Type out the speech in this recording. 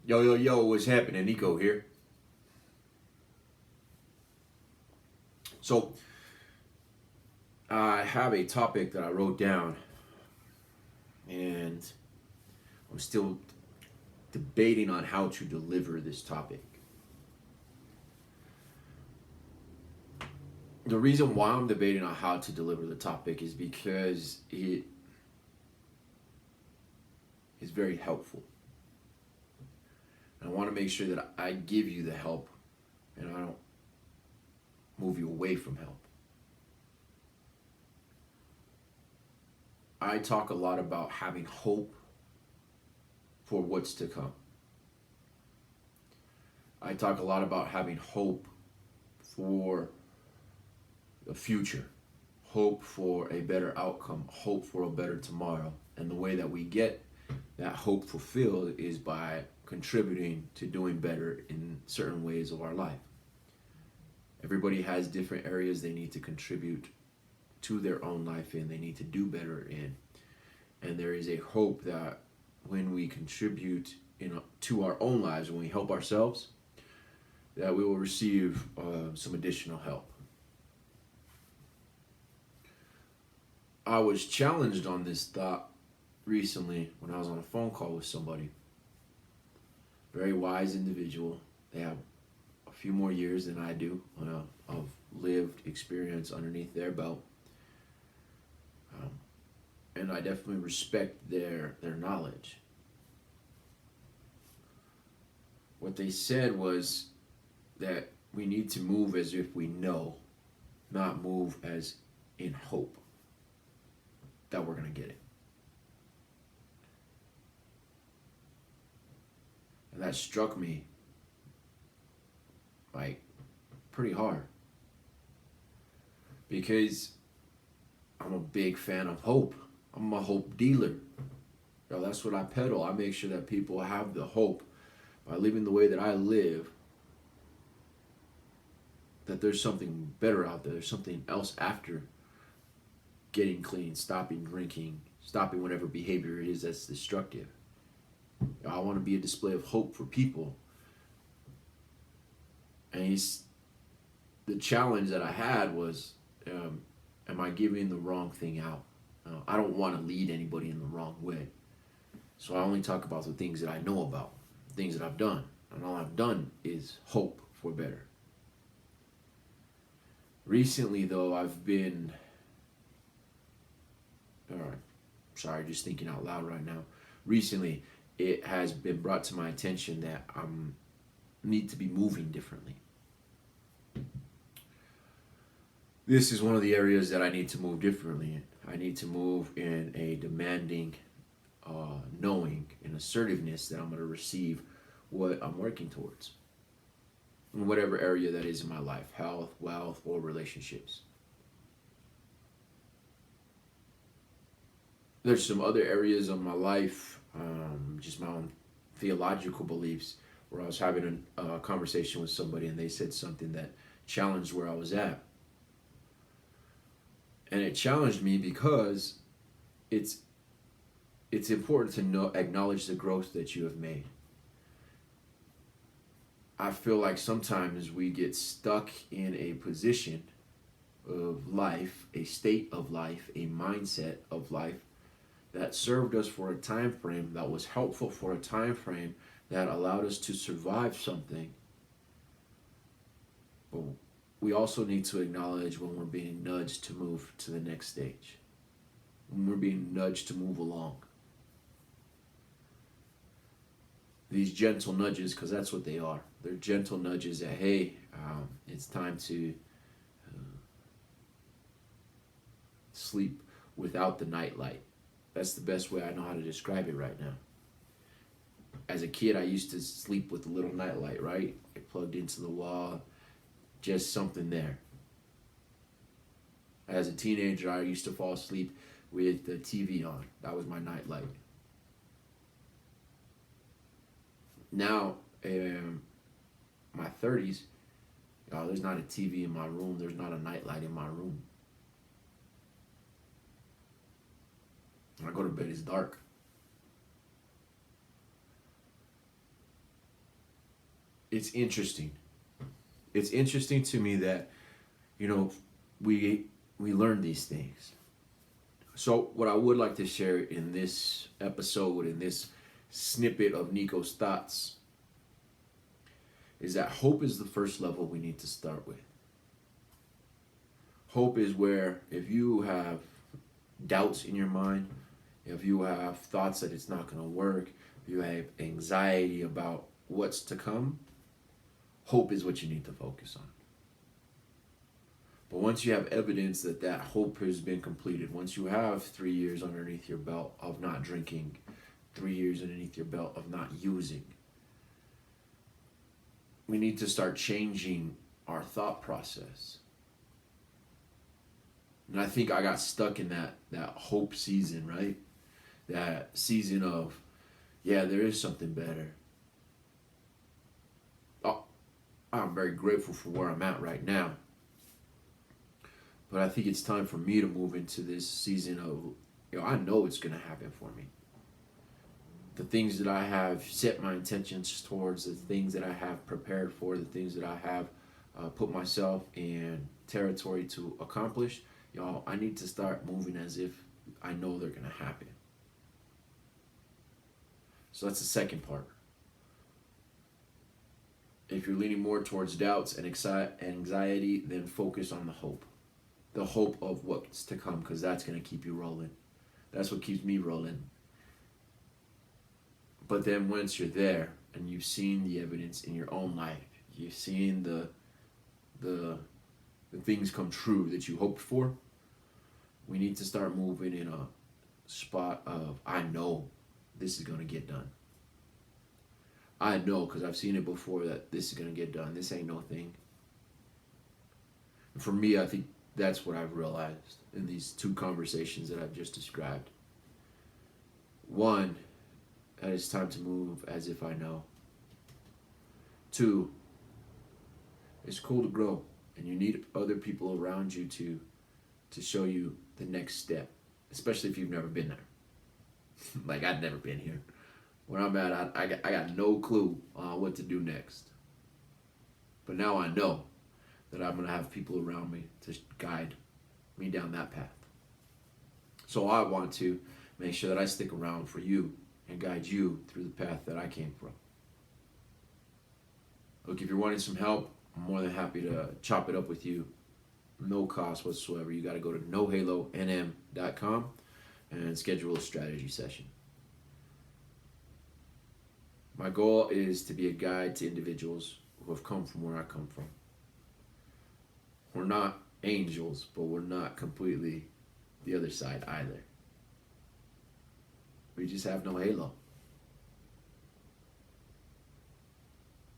Yo, yo, yo, what's happening? Nico here. So, I have a topic that I wrote down, and I'm still debating on how to deliver this topic. The reason why I'm debating on how to deliver the topic is because it is very helpful. And I want to make sure that I give you the help and I don't move you away from help. I talk a lot about having hope for what's to come. I talk a lot about having hope for the future, hope for a better outcome, hope for a better tomorrow. And the way that we get that hope fulfilled is by contributing to doing better in certain ways of our life. Everybody has different areas they need to contribute to their own life in, they need to do better in. And there is a hope that when we contribute to our own lives, when we help ourselves, that we will receive some additional help. I was challenged on this thought recently when I was on a phone call with somebody. Very wise individual. They have a few more years than I do of lived experience underneath their belt. And I definitely respect their knowledge. What they said was that we need to move as if we know, not move as in hope that we're going to get it. And that struck me like pretty hard because I'm a big fan of hope. I'm a hope dealer. That's what I peddle. I make sure that people have the hope by living the way that I live, that there's something better out there. There's something else after getting clean, stopping drinking, stopping whatever behavior it is that's destructive. I want to be a display of hope for people. And the challenge that I had was, am I giving the wrong thing out? I don't want to lead anybody in the wrong way. So I only talk about the things that I know about, things that I've done. And all I've done is hope for better. Recently, though, I've been... just thinking out loud right now. Recently, it has been brought to my attention that I need to be moving differently. This is one of the areas that I need to move differently in. I need to move in a demanding, knowing, and assertiveness that I'm going to receive what I'm working towards. In whatever area that is in my life, health, wealth, or relationships. There's some other areas of my life, just my own theological beliefs, where I was having a conversation with somebody and they said something that challenged where I was at. And it challenged me because it's important to acknowledge the growth that you have made. I feel like sometimes we get stuck in a position of life, a state of life, a mindset of life that served us for a time frame, that was helpful for a time frame, that allowed us to survive something. But we also need to acknowledge when we're being nudged to move to the next stage, when we're being nudged to move along. These gentle nudges, because that's what they are. They're gentle nudges that, hey, it's time to sleep without the nightlight. That's the best way I know how to describe it right now. As a kid, I used to sleep with a little nightlight, right? It plugged into the wall, just something there. As a teenager, I used to fall asleep with the TV on. That was my nightlight. Now, in my 30s, there's not a TV in my room. There's not a nightlight in my room. When I go to bed, it's dark. it's interesting. It's interesting to me that, you know, we we learn these things. So what I would like to share in this episode, in this snippet of Nico's thoughts, is that hope is the first level we need to start with. Hope is where if you have doubts in your mind, if you have thoughts that it's not going to work, if you have anxiety about what's to come, hope is what you need to focus on. But once you have evidence that that hope has been completed, once you have 3 years underneath your belt of not drinking, 3 years underneath your belt of not using, we need to start changing our thought process. And I think I got stuck in that hope season, right? That season of, yeah, there is something better. Oh, I'm very grateful for where I'm at right now. But I think it's time for me to move into this season of, I know it's going to happen for me. The things that I have set my intentions towards, the things that I have prepared for, the things that I have put myself in territory to accomplish, I need to start moving as if I know they're going to happen. So that's the second part. If you're leaning more towards doubts and anxiety, then focus on the hope. The hope of what's to come, because that's going to keep you rolling. That's what keeps me rolling. But then once you're there and you've seen the evidence in your own life, you've seen the things come true that you hoped for, we need to start moving in a spot of, I know this is going to get done. I know because I've seen it before that this is going to get done. This ain't no thing. And for me, I think that's what I've realized in these two conversations that I've just described. One, that it's time to move as if I know. Two, it's cool to grow, and you need other people around you to show you the next step, especially if you've never been there. Like, I've never been here. Where I'm at, I got no clue what to do next. But now I know that I'm going to have people around me to guide me down that path. So I want to make sure that I stick around for you and guide you through the path that I came from. Look, if you're wanting some help, I'm more than happy to chop it up with you. No cost whatsoever. You got to go to nohalonm.com and schedule a strategy session. My goal is to be a guide to individuals who have come from where I come from. We're not angels, but we're not completely the other side either. We just have no halo.